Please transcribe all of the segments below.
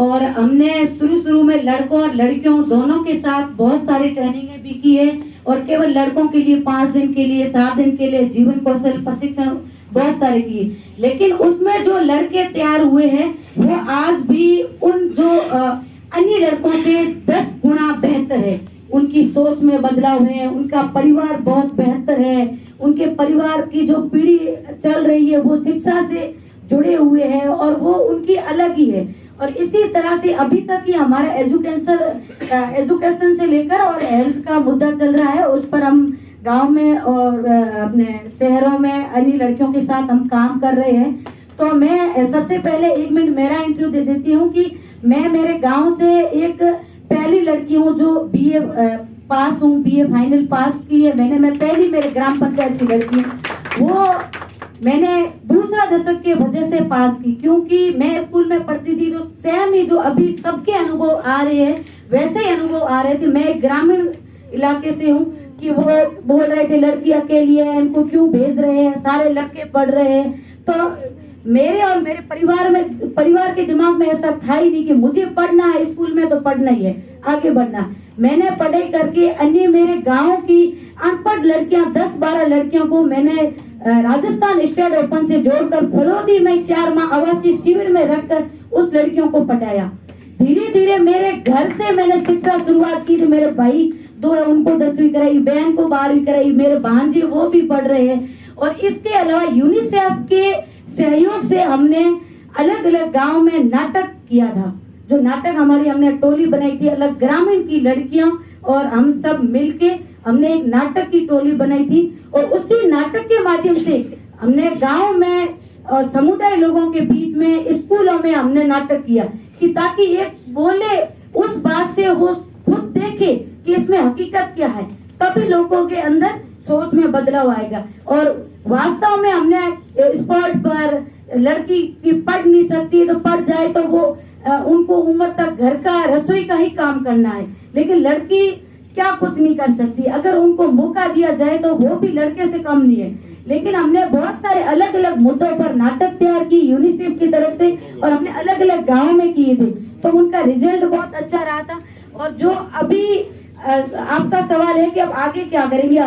और हमने शुरू में लड़कों और लड़कियों दोनों के साथ बहुत सारी ट्रेनिंगें भी की है और केवल लड़कों के लिए 5 दिन के लिए 7 दिन के लिए जीवन कौशल प्रशिक्षण बहुत सारे किए, लेकिन उसमें जो लड़के तैयार हुए हैं वो आज भी उन जो अन्य लड़कों से 10 गुना बेहतर है। उनकी सोच में बदलाव है, उनका परिवार बहुत बेहतर है, उनके परिवार की जो पीढ़ी चल रही है वो शिक्षा से जुड़े हुए हैं और वो उनकी अलग ही है। और इसी तरह से अभी तक ही हमारा एजुकेशन से लेकर और हेल्थ का मुद्दा चल रहा है, उस पर हम गांव में और अपने शहरों में अन्य लड़कियों के साथ हम काम कर रहे हैं। तो मैं सबसे पहले 1 मिनट मेरा इंटरव्यू दे देती हूँ कि मैं मेरे गांव से एक पहली लड़की हूँ जो बीए पास हूँ, बीए फाइनल पास की है मैंने। मैं पहली मेरे ग्राम पंचायत की लड़की हूँ, वो मैंने दूसरा दशक के वजह से पास की, क्योंकि मैं स्कूल में पढ़ती थी तो सेम ही जो अभी सबके अनुभव आ रहे हैं वैसे ही अनुभव आ रहे थे। मैं एक ग्रामीण इलाके से हूँ कि वो बोल रहे थे लड़की अकेली है, इनको क्यों भेज रहे हैं, सारे लड़के पढ़ रहे हैं। तो मेरे और मेरे परिवार के दिमाग में ऐसा था ही नहीं कि मुझे पढ़ना है, स्कूल में तो पढ़ना ही है, आगे बढ़ना। मैंने पढ़ाई करके अन्य मेरे गांव की अनपढ़ लड़कियां 10-12 लड़कियों को मैंने राजस्थान स्टेट ओपन से जोड़कर फलोदी में 4 माह आवासीय शिविर में रखकर उस लड़कियों को पढ़ाया। धीरे धीरे मेरे घर से मैंने शिक्षा शुरुआत की। जो मेरे भाई 2 है उनको 10वीं कराई, बहन को 12वीं कराई, मेरे भांजे वो भी पढ़ रहे हैं। और इसके अलावा यूनिसेफ के सहयोग से हमने अलग अलग गांव में नाटक किया था। जो नाटक हमने टोली बनाई थी अलग ग्रामीण की लड़कियां और हम सब मिलके हमने एक नाटक की टोली बनाई थी। और उसी नाटक के माध्यम से हमने गांव में और समुदाय लोगों के बीच में स्कूलों में हमने नाटक किया कि ताकि एक बोले उस बात से वो खुद देखे कि इसमें हकीकत क्या है, तभी लोगों के अंदर सोच में बदलाव आएगा। और वास्तव में हमने स्पॉट पर लड़की की पढ़ नहीं सकती तो पढ़ जाए तो वो उनको उम्र तक घर का रसोई का ही काम करना है, लेकिन लड़की क्या कुछ नहीं कर सकती। अगर उनको मौका दिया जाए तो वो भी लड़के से कम नहीं है। लेकिन हमने बहुत सारे अलग अलग मुद्दों पर नाटक तैयार की यूनिसेफ की तरफ से और हमने अलग अलग गाँव में किए थे, तो उनका रिजल्ट बहुत अच्छा रहा था। और जो अभी आपका सवाल है कि अब आगे क्या करेंगे,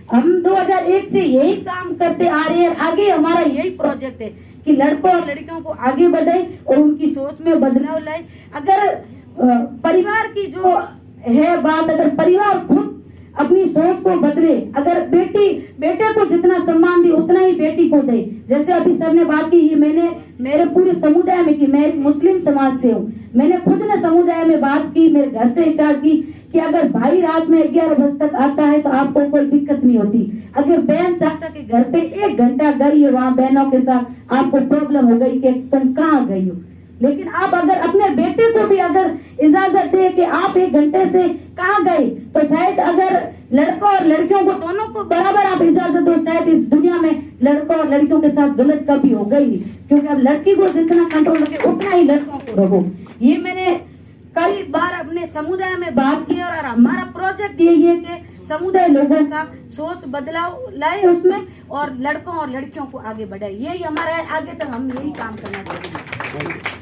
हम 2001 से यही काम करते आ रहे हैं। आगे हमारा यही प्रोजेक्ट है कि लड़कों और लड़कियों को आगे बढ़ाए और उनकी सोच में बदलाव लाए। अगर परिवार की जो है बात, अगर परिवार खुद अपनी सोच को बदले, अगर बेटे को जितना सम्मान दी उतना ही बेटी को दे। जैसे अभी सर ने बात की, ये मैंने मेरे पूरे समुदाय में की। मैं एक मुस्लिम समाज से हूँ, मैंने खुद ने समुदाय में बात की, मेरे घर से स्टार्ट की कि अगर भाई रात में 11 बजे तक आता है तो आपको कोई दिक्कत नहीं होती। अगर बहन चाचा के घर पे 1 घंटा गई है वहाँ बहनों के साथ, आपको प्रॉब्लम हो गई कि तुम कहाँ गई हो। लेकिन आप अगर अपने बेटे को भी अगर इजाजत दे कि आप 1 घंटे से कहाँ गए, तो शायद अगर लड़कों और लड़कियों को दोनों को बराबर आप इजाजत दो, शायद इस दुनिया में लड़कों और लड़कियों के साथ गलत कभी हो गई नहीं। क्योंकि अब लड़की को जितना कंट्रोल रखे उतना ही लड़कों को रखो। ये मैंने कई बार अपने समुदाय में बात की और हमारा प्रोजेक्ट यही है कि समुदाय लोगों का सोच बदलाव लाए उसमें और लड़कों और लड़कियों को आगे बढ़ाए। यही हमारा है, आगे तक हम यही काम करना चाहेंगे।